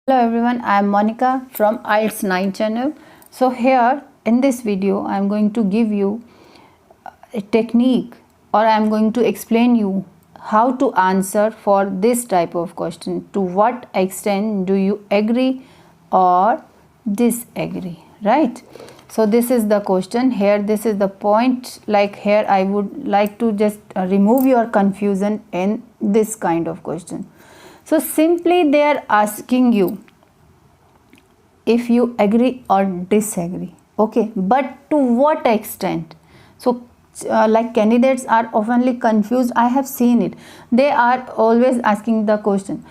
Hello everyone, I am Monica from IELTS 9 channel. So here in this video I am going to give you a technique, or I am going to explain you how to answer for this type of question. To what extent do you agree or disagree, right? So this is the question here. This is the point. Like here I would like to just remove your confusion in this kind of question. So simply they are asking you if you agree or disagree, okay, but to what extent? So like candidates are oftenly confused. I have seen it. They are always asking the question,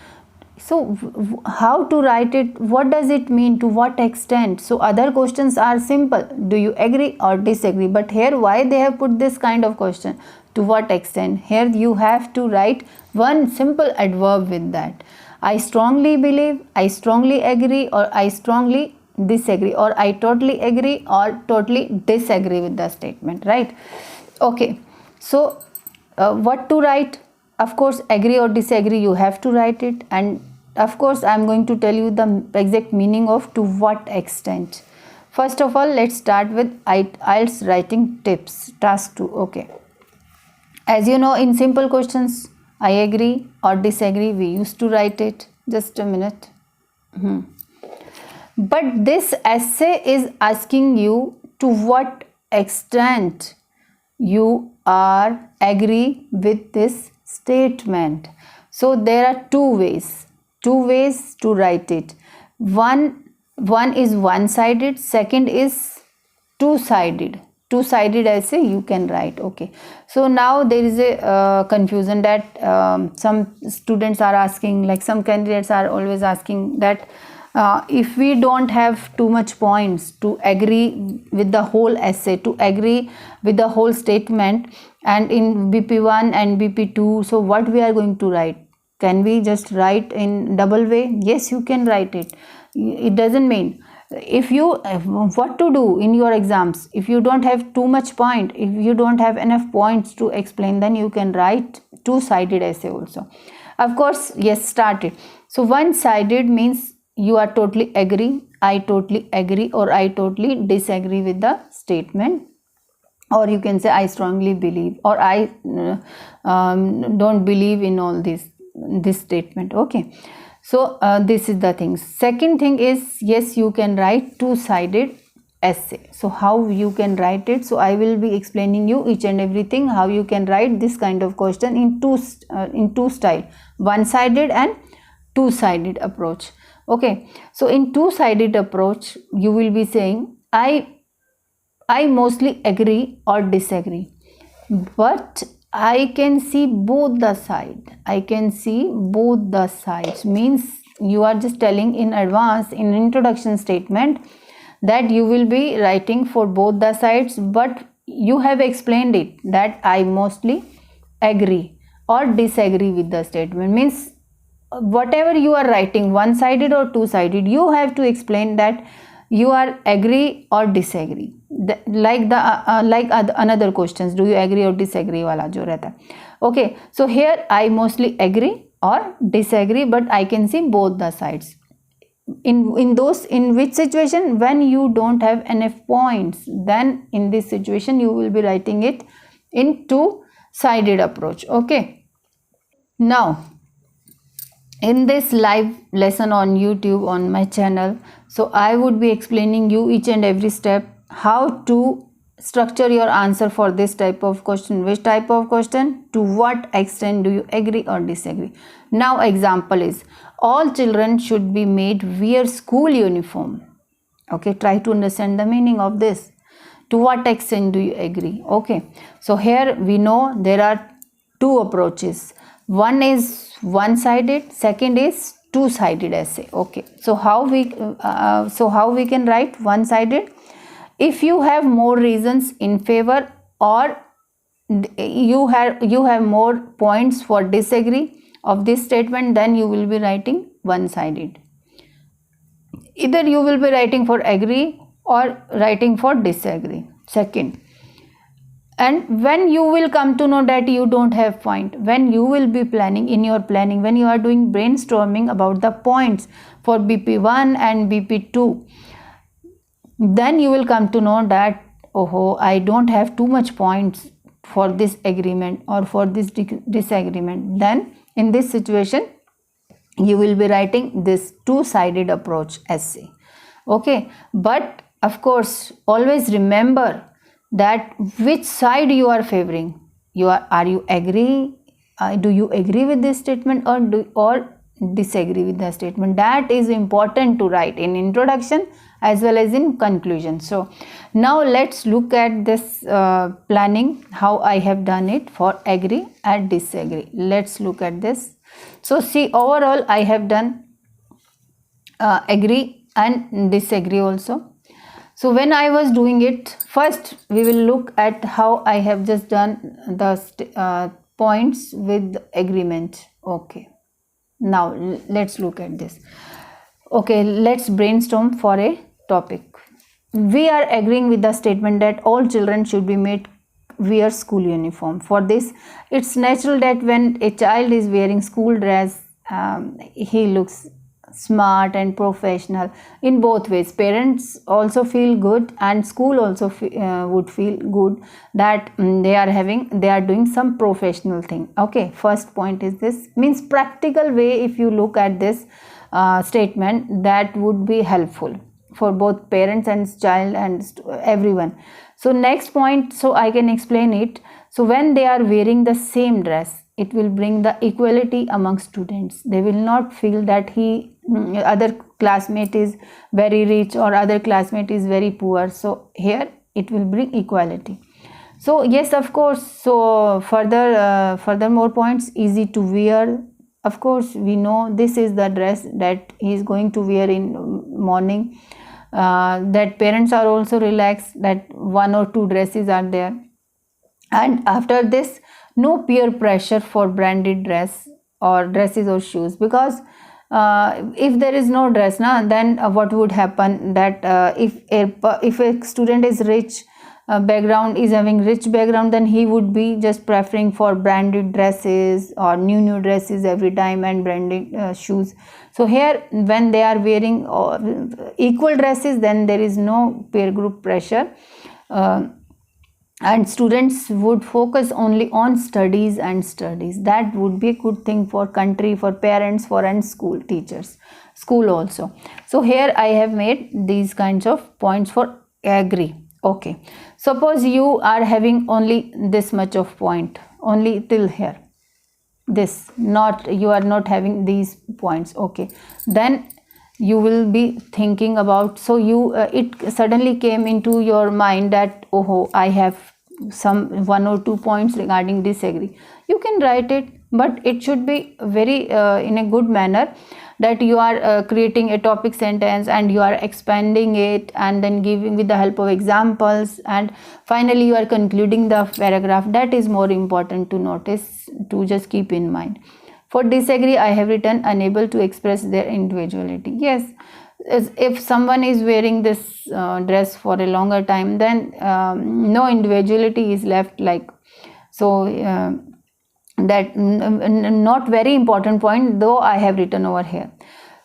so how to write it, what does it mean, to what extent? So other questions are simple, do you agree or disagree, but here why they have put this kind of question, to what extent? Here you have to write one simple adverb with that. I strongly believe, I strongly agree, or I strongly disagree, or I totally agree or totally disagree with the statement, right? Okay, so what to write? Of course, agree or disagree, you have to write it, and of course I am going to tell you the exact meaning of to what extent. First of all, let's start with IELTS writing tips, task 2. Okay, as you know, in simple questions, I agree or disagree, we used to write it. Just a minute. But this essay is asking you to what extent you are agree with this statement. So there are two ways to write it. One is one sided, second is two sided essay you can write. Okay, so now there is a confusion that some students are asking, like some candidates are always asking that if we don't have too much points to agree with the whole essay, to agree with the whole statement, and in BP1 and BP2, so what we are going to write? Can we just write in double way? Yes, you can write it. It doesn't mean, if you what to do in your exams, if you don't have too much point, if you don't have enough points to explain, then you can write two-sided essay also. Of course, yes, start it. So one-sided means you are totally agree, I totally agree, or I totally disagree with the statement, or you can say I strongly believe, or I don't believe in all this statement. Okay, so this is the thing. Second thing is, yes, you can write two-sided essay. So how you can write it? So I will be explaining you each and everything how you can write this kind of question in two style, one-sided and two-sided approach. Okay, so in two-sided approach you will be saying I mostly agree or disagree, but I can see both the side. I can see both the sides means you are just telling in advance, in introduction statement, that you will be writing for both the sides, but you have explained it that I mostly agree or disagree with the statement. Means whatever you are writing, one-sided or two-sided, you have to explain that you are agree or disagree. Another questions, do you agree or disagree wala jo rehta hai. Okay, so here I mostly agree or disagree, but I can see both the sides. In which situation? When you don't have enough points, then in this situation you will be writing it in two-sided approach. Okay, now in this live lesson on YouTube on my channel, so I would be explaining you each and every step how to structure your answer for this type of question. Which type of question? To what extent do you agree or disagree? Now example is, all children should be made wear school uniform. Okay, try to understand the meaning of this. To what extent do you agree? Okay, so here we know there are two approaches. One is one-sided, second is two-sided essay. Okay, so how we can write one-sided? If you have more reasons in favor, or you have more points for disagree of this statement, then you will be writing one-sided. Either you will be writing for agree or writing for disagree. Second, And when you will come to know that you don't have point, when you will be planning, in your planning, when you are doing brainstorming about the points for BP1 and BP2, then you will come to know that, oh, I don't have too much points for this agreement or for this disagreement. Then in this situation you will be writing this two-sided approach essay. Okay, but of course always remember that which side you are favoring. Are you agree, do you agree with this statement, or disagree with the statement? That is important to write in introduction as well as in conclusion. So now let's look at this planning, how I have done it for agree and disagree. Let's look at this. So see, overall I have done agree and disagree also. So when I was doing it, first we will look at how I have just done the points with agreement. Okay, now let's look at this. Okay, let's brainstorm for a topic. We are agreeing with the statement that all children should be made wear school uniform. For this, it's natural that when a child is wearing school dress, he looks smart and professional in both ways. Parents also feel good and school also would feel good that they are doing some professional thing. Okay, first point is this, means practical way. If you look at this statement, that would be helpful for both parents and child and everyone. So next point, so I can explain it. So when they are wearing the same dress, it will bring the equality among students. They will not feel that other classmate is very rich or other classmate is very poor. So here it will bring equality. So yes, of course. So further more points, easy to wear. Of course, we know this is the dress that he is going to wear in morning. That parents are also relaxed that one or two dresses are there. And after this, no peer pressure for branded dress or dresses or shoes, because if there is no dress then what would happen, that if a student is rich background, is having rich background, then he would be just preferring for branded dresses or new dresses every time and branded shoes. So here when they are wearing equal dresses, then there is no peer group pressure, and students would focus only on studies and studies. That would be a good thing for country, for parents, for and school teachers, school also. So here I have made these kinds of points for agree. Okay, suppose you are having only this much of point, only till here, this, not, you are not having these points. Okay, then you will be thinking about, so you it suddenly came into your mind that, oh, I have some 1 or 2 points regarding disagree. You can write it, but it should be very in a good manner, that you are creating a topic sentence and you are expanding it and then giving with the help of examples, and finally you are concluding the paragraph. That is more important to notice, to just keep in mind. For disagree, I have written unable to express their individuality. Yes, if someone is wearing this dress for a longer time, then no individuality is left, like, so that not very important point, though I have written over here.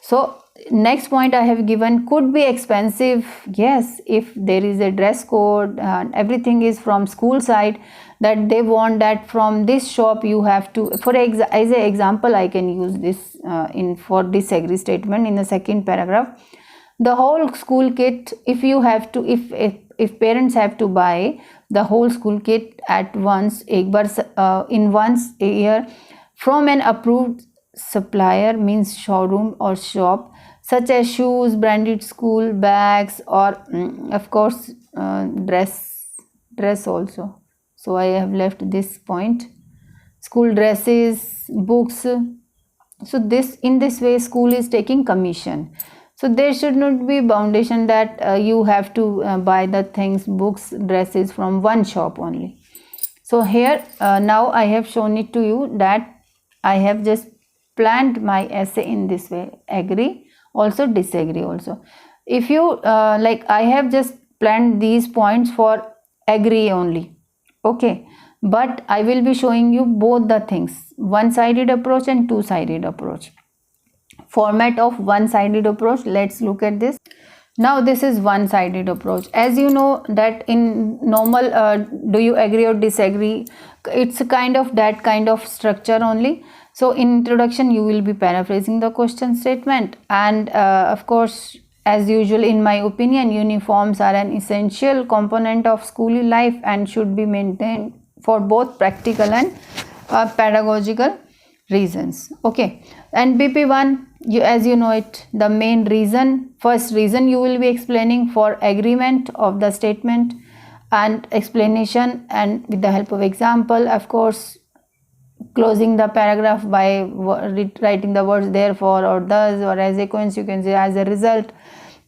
So next point I have given, could be expensive. Yes, if there is a dress code and everything is from school side, that they want that from this shop you have to, as an example I can use this for disagree statement in the second paragraph. The whole school kit, if you have to, if parents have to buy the whole school kit at once, in once a year from an approved supplier, means showroom or shop, such as shoes, branded school bags, or of course dress also. So I have left this point, school dresses, books. So this, in this way, school is taking commission. So there should not be foundation that you have to buy the things, books, dresses from one shop only. So here now I have shown it to you that I have just planned my essay in this way, agree also, disagree also. If you like, I have just planned these points for agree only. Okay, but I will be showing you both the things, one-sided approach and two-sided approach. Format of one-sided approach, let's look at this. Now this is one-sided approach. As you know that in normal do you agree or disagree, it's a kind of that kind of structure only. So in introduction you will be paraphrasing the question statement, and of course, as usual, in my opinion, uniforms are an essential component of school life and should be maintained for both practical and pedagogical reasons. Okay, and BP1, as you know it, the main reason, first reason you will be explaining for agreement of the statement and explanation, and with the help of example, of course, closing the paragraph by writing the words therefore or thus or as a consequence, as a result.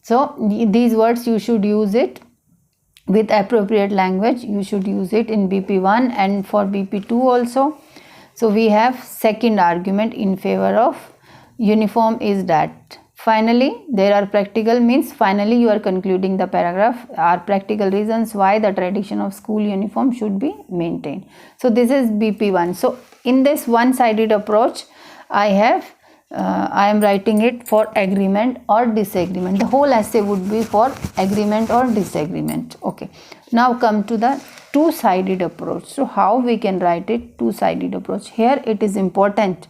So these words you should use it with appropriate language. You should use it in BP1 and for BP2 also. So we have second argument in favor of uniform is that finally there are practical, means finally you are concluding the paragraph, are practical reasons why the tradition of school uniform should be maintained. So this is BP1. So in this one-sided approach, I am writing it for agreement or disagreement. The whole essay would be for agreement or disagreement. Okay, now come to the two-sided approach. So how we can write it, two-sided approach? Here it is important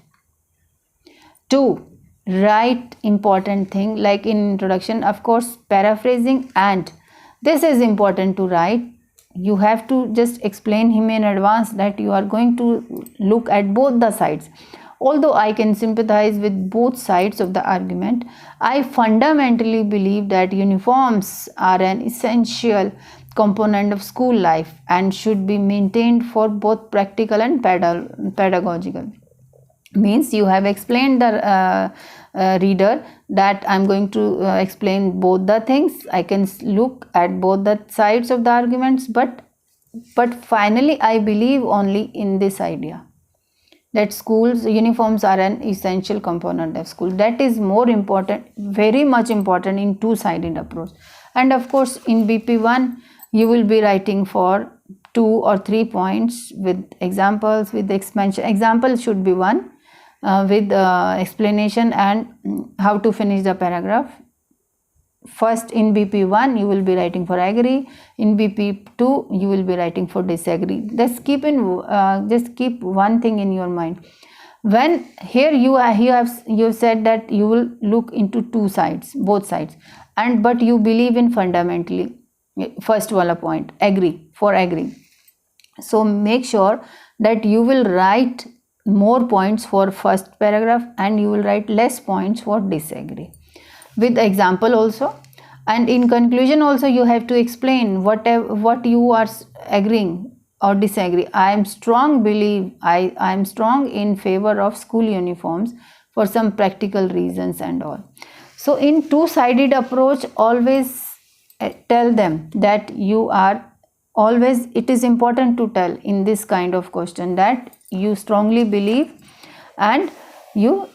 to write important thing, like in introduction, of course, paraphrasing, and this is important to write. You have to just explain him in advance that you are going to look at both the sides. Although I can sympathize with both sides of the argument, I fundamentally believe that uniforms are an essential component of school life and should be maintained for both practical and pedagogical. Means you have explained the reader that I'm going to explain both the things. I can look at both the sides of the arguments, but finally I believe only in this idea that schools uniforms are an essential component of school. That is more important, very much important in two-sided approach. And of course in BP1 you will be writing for 2 or 3 points with examples, with expansion. Example should be one with explanation and how to finish the paragraph. First in BP1 you will be writing for agree, in BP2 you will be writing for disagree. Just keep one thing in your mind. When here you have said that you will look into two sides, both sides, and but you believe in fundamentally first wala point, agree, for agree. So make sure that you will write more points for first paragraph and you will write less points for disagree, with example also. And in conclusion also you have to explain what you are agreeing or disagree. I am strong in favor of school uniforms for some practical reasons and all. So in two-sided approach, always tell them that you are always, it is important to tell in this kind of question that you strongly believe and you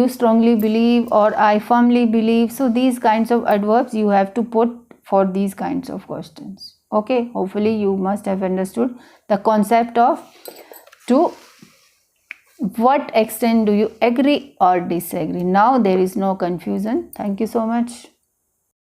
strongly believe or I firmly believe. So these kinds of adverbs you have to put for these kinds of questions. Okay, hopefully you must have understood the concept of to what extent do you agree or disagree. Now there is no confusion. Thank you so much.